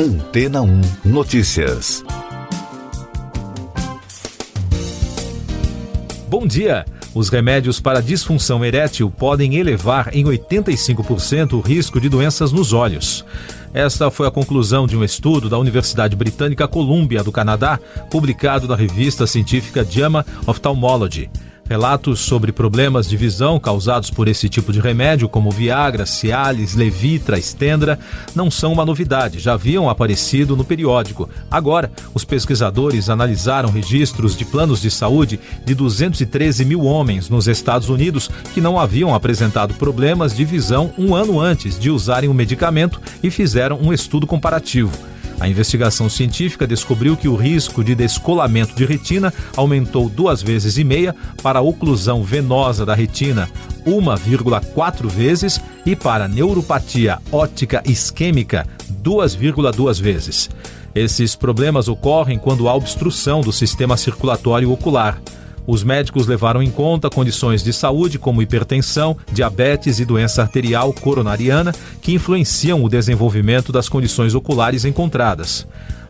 Antena 1 Notícias. Bom dia! Os remédios para disfunção erétil podem elevar em 85% o risco de doenças nos olhos. Esta foi a conclusão de um estudo da Universidade Britânica Columbia do Canadá, publicado na revista científica JAMA Ophthalmology. Relatos sobre problemas de visão causados por esse tipo de remédio, como Viagra, Cialis, Levitra, Stendra, não são uma novidade, já haviam aparecido no periódico. Agora, os pesquisadores analisaram registros de planos de saúde de 213 mil homens nos Estados Unidos que não haviam apresentado problemas de visão um ano antes de usarem o medicamento e fizeram um estudo comparativo. A investigação científica descobriu que o risco de descolamento de retina aumentou 2,5 vezes para a oclusão venosa da retina, 1,4 vezes, e para a neuropatia óptica isquêmica, 2,2 vezes. Esses problemas ocorrem quando há obstrução do sistema circulatório ocular. Os médicos levaram em conta condições de saúde como hipertensão, diabetes e doença arterial coronariana que influenciam o desenvolvimento das condições oculares encontradas.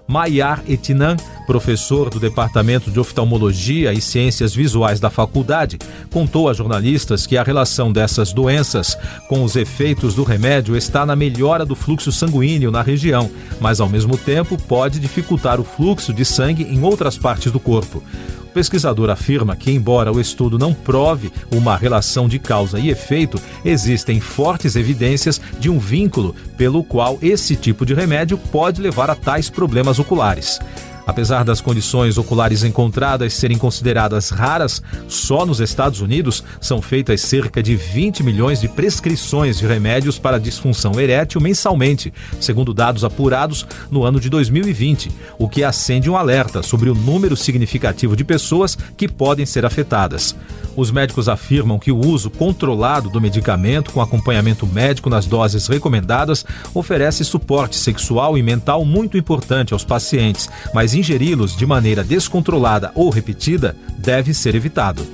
Mayar Etinan, professor do Departamento de Oftalmologia e Ciências Visuais da faculdade, contou a jornalistas que a relação dessas doenças com os efeitos do remédio está na melhora do fluxo sanguíneo na região, mas ao mesmo tempo pode dificultar o fluxo de sangue em outras partes do corpo. O pesquisador afirma que, embora o estudo não prove uma relação de causa e efeito, existem fortes evidências de um vínculo pelo qual esse tipo de remédio pode levar a tais problemas oculares. Apesar das condições oculares encontradas serem consideradas raras, só nos Estados Unidos são feitas cerca de 20 milhões de prescrições de remédios para disfunção erétil mensalmente, segundo dados apurados no ano de 2020, o que acende um alerta sobre o número significativo de pessoas que podem ser afetadas. Os médicos afirmam que o uso controlado do medicamento com acompanhamento médico nas doses recomendadas oferece suporte sexual e mental muito importante aos pacientes, mas ingeri-los de maneira descontrolada ou repetida deve ser evitado.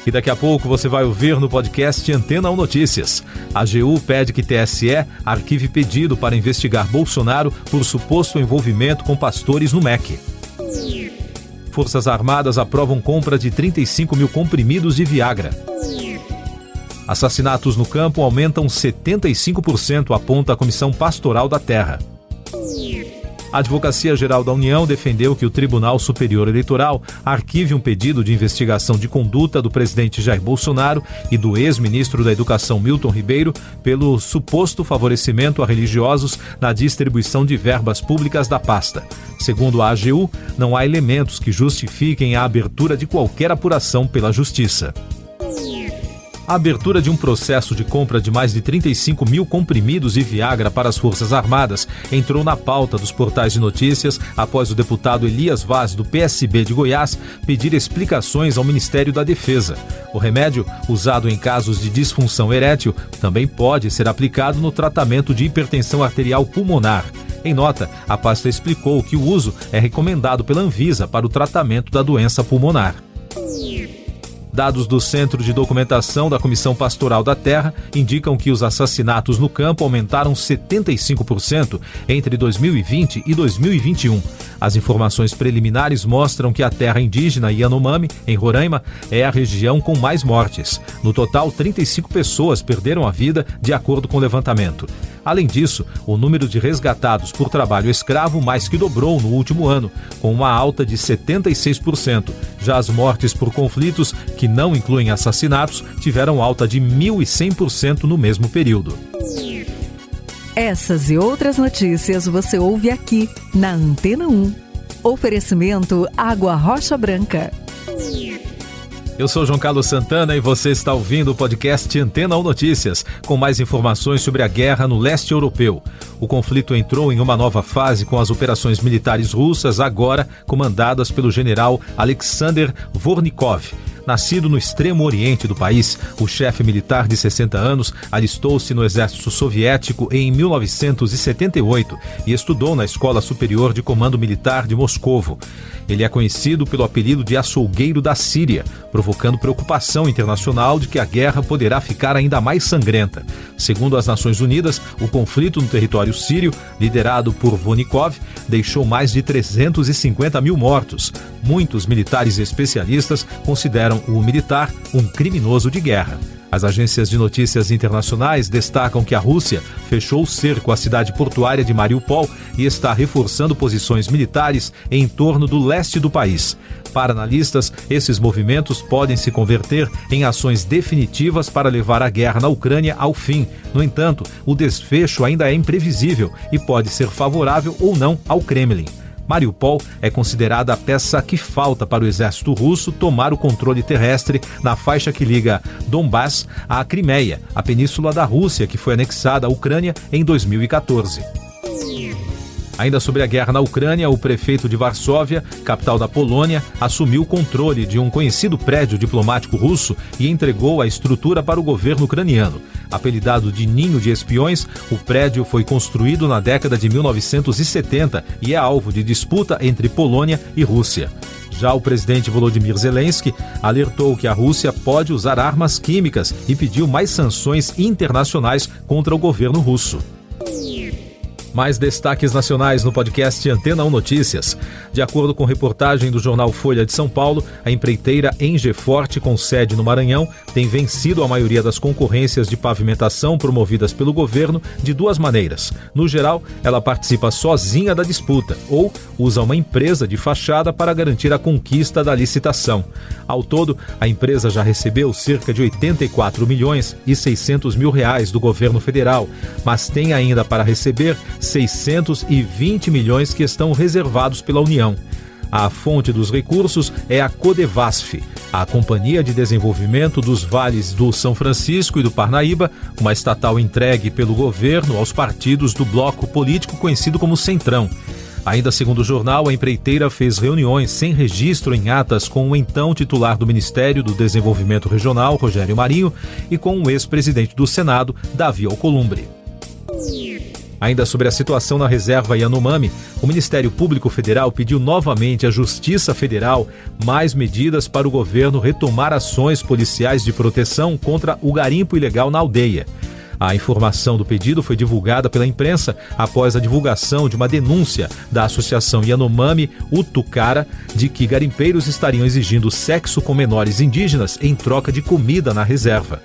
E daqui a pouco você vai ouvir no podcast Antena 1 Notícias. A AGU pede que TSE arquive pedido para investigar Bolsonaro por suposto envolvimento com pastores no MEC. Forças Armadas aprovam compra de 35 mil comprimidos de Viagra. Assassinatos no campo aumentam 75%, aponta a Comissão Pastoral da Terra. A Advocacia-Geral da União defendeu que o Tribunal Superior Eleitoral arquive um pedido de investigação de conduta do presidente Jair Bolsonaro e do ex-ministro da Educação Milton Ribeiro pelo suposto favorecimento a religiosos na distribuição de verbas públicas da pasta. Segundo a AGU, não há elementos que justifiquem a abertura de qualquer apuração pela Justiça. A abertura de um processo de compra de mais de 35 mil comprimidos de Viagra para as Forças Armadas entrou na pauta dos portais de notícias após o deputado Elias Vaz, do PSB de Goiás, pedir explicações ao Ministério da Defesa. O remédio, usado em casos de disfunção erétil, também pode ser aplicado no tratamento de hipertensão arterial pulmonar. Em nota, a pasta explicou que o uso é recomendado pela Anvisa para o tratamento da doença pulmonar. Dados do Centro de Documentação da Comissão Pastoral da Terra indicam que os assassinatos no campo aumentaram 75% entre 2020 e 2021. As informações preliminares mostram que a terra indígena Yanomami, em Roraima, é a região com mais mortes. No total, 35 pessoas perderam a vida, de acordo com o levantamento. Além disso, o número de resgatados por trabalho escravo mais que dobrou no último ano, com uma alta de 76%. Já as mortes por conflitos, que não incluem assassinatos, tiveram alta de 1.100% no mesmo período. Essas e outras notícias você ouve aqui na Antena 1. Oferecimento Água Rocha Branca. Eu sou João Carlos Santana e você está ouvindo o podcast Antena 1 Notícias, com mais informações sobre a guerra no leste europeu. O conflito entrou em uma nova fase com as operações militares russas, agora comandadas pelo general Alexander Vornikov. Nascido no extremo oriente do país, o chefe militar de 60 anos alistou-se no exército soviético em 1978 e estudou na Escola Superior de Comando Militar de Moscovo. Ele é conhecido pelo apelido de açougueiro da Síria, provocando preocupação internacional de que a guerra poderá ficar ainda mais sangrenta. Segundo as Nações Unidas, o conflito no território sírio, liderado por Vonikov, deixou mais de 350 mil mortos. Muitos militares e especialistas consideram o militar um criminoso de guerra. As agências de notícias internacionais destacam que a Rússia fechou o cerco à cidade portuária de Mariupol e está reforçando posições militares em torno do leste do país. Para analistas, esses movimentos podem se converter em ações definitivas para levar a guerra na Ucrânia ao fim. No entanto, o desfecho ainda é imprevisível e pode ser favorável ou não ao Kremlin. Mariupol é considerada a peça que falta para o exército russo tomar o controle terrestre na faixa que liga Donbass à Crimeia, a península da Rússia que foi anexada à Ucrânia em 2014. Ainda sobre a guerra na Ucrânia, o prefeito de Varsóvia, capital da Polônia, assumiu o controle de um conhecido prédio diplomático russo e entregou a estrutura para o governo ucraniano. Apelidado de Ninho de Espiões, o prédio foi construído na década de 1970 e é alvo de disputa entre Polônia e Rússia. Já o presidente Volodymyr Zelensky alertou que a Rússia pode usar armas químicas e pediu mais sanções internacionais contra o governo russo. Mais destaques nacionais no podcast Antena 1 Notícias. De acordo com reportagem do jornal Folha de São Paulo, a empreiteira Engeforte, com sede no Maranhão, tem vencido a maioria das concorrências de pavimentação promovidas pelo governo de duas maneiras. No geral, ela participa sozinha da disputa ou usa uma empresa de fachada para garantir a conquista da licitação. Ao todo, a empresa já recebeu cerca de 84 milhões e 600 mil reais do governo federal, mas tem ainda para receber 620 milhões que estão reservados pela União. A fonte dos recursos é a Codevasf, a Companhia de Desenvolvimento dos Vales do São Francisco e do Parnaíba, uma estatal entregue pelo governo aos partidos do bloco político conhecido como Centrão. Ainda segundo o jornal, a empreiteira fez reuniões sem registro em atas com o então titular do Ministério do Desenvolvimento Regional, Rogério Marinho, e com o ex-presidente do Senado, Davi Alcolumbre. Ainda sobre a situação na reserva Yanomami, o Ministério Público Federal pediu novamente à Justiça Federal mais medidas para o governo retomar ações policiais de proteção contra o garimpo ilegal na aldeia. A informação do pedido foi divulgada pela imprensa após a divulgação de uma denúncia da Associação Yanomami Utucara de que garimpeiros estariam exigindo sexo com menores indígenas em troca de comida na reserva.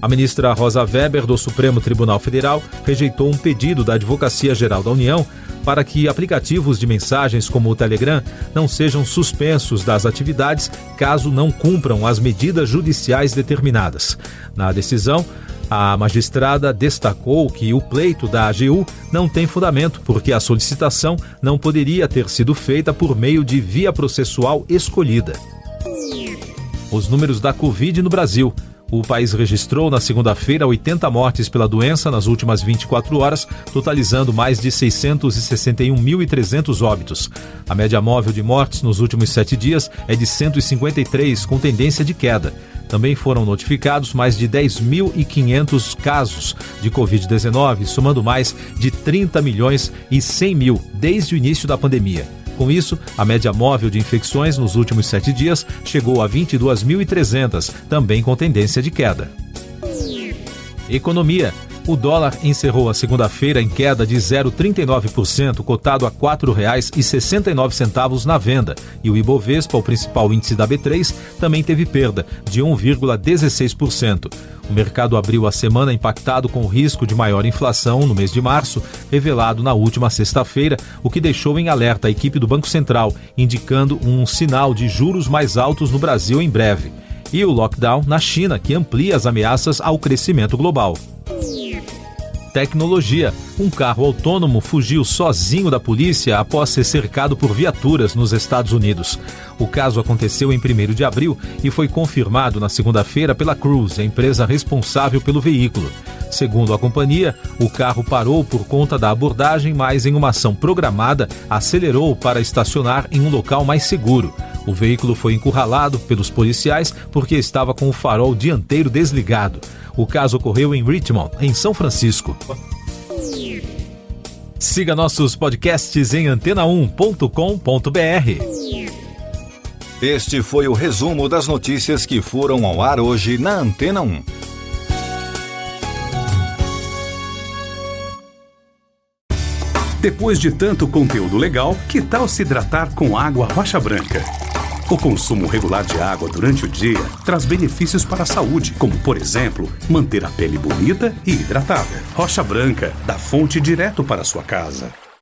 A ministra Rosa Weber, do Supremo Tribunal Federal, rejeitou um pedido da Advocacia Geral da União para que aplicativos de mensagens como o Telegram não sejam suspensos das atividades caso não cumpram as medidas judiciais determinadas. Na decisão, a magistrada destacou que o pleito da AGU não tem fundamento, porque a solicitação não poderia ter sido feita por meio de via processual escolhida. Os números da Covid no Brasil. O país registrou na segunda-feira 80 mortes pela doença nas últimas 24 horas, totalizando mais de 661.300 óbitos. A média móvel de mortes nos últimos 7 dias é de 153, com tendência de queda. Também foram notificados mais de 10.500 casos de Covid-19, somando mais de 30 milhões e 100 mil desde o início da pandemia. Com isso, a média móvel de infecções nos últimos 7 dias chegou a 22.300, também com tendência de queda. Economia. O dólar encerrou a segunda-feira em queda de 0,39%, cotado a R$ 4,69 na venda. E o Ibovespa, o principal índice da B3, também teve perda de 1,16%. O mercado abriu a semana impactado com o risco de maior inflação no mês de março, revelado na última sexta-feira, o que deixou em alerta a equipe do Banco Central, indicando um sinal de juros mais altos no Brasil em breve. E o lockdown na China, que amplia as ameaças ao crescimento global. Tecnologia. Um carro autônomo fugiu sozinho da polícia após ser cercado por viaturas nos Estados Unidos. O caso aconteceu em 1º de abril e foi confirmado na segunda-feira pela Cruise, a empresa responsável pelo veículo. Segundo a companhia, o carro parou por conta da abordagem, mas em uma ação programada, acelerou para estacionar em um local mais seguro. O veículo foi encurralado pelos policiais porque estava com o farol dianteiro desligado. O caso ocorreu em Richmond, em São Francisco. Siga nossos podcasts em antena1.com.br. Este foi o resumo das notícias que foram ao ar hoje na Antena 1. Depois de tanto conteúdo legal, que tal se hidratar com água Rocha Branca? O consumo regular de água durante o dia traz benefícios para a saúde, como, por exemplo, manter a pele bonita e hidratada. Rocha Branca, da fonte direto para a sua casa.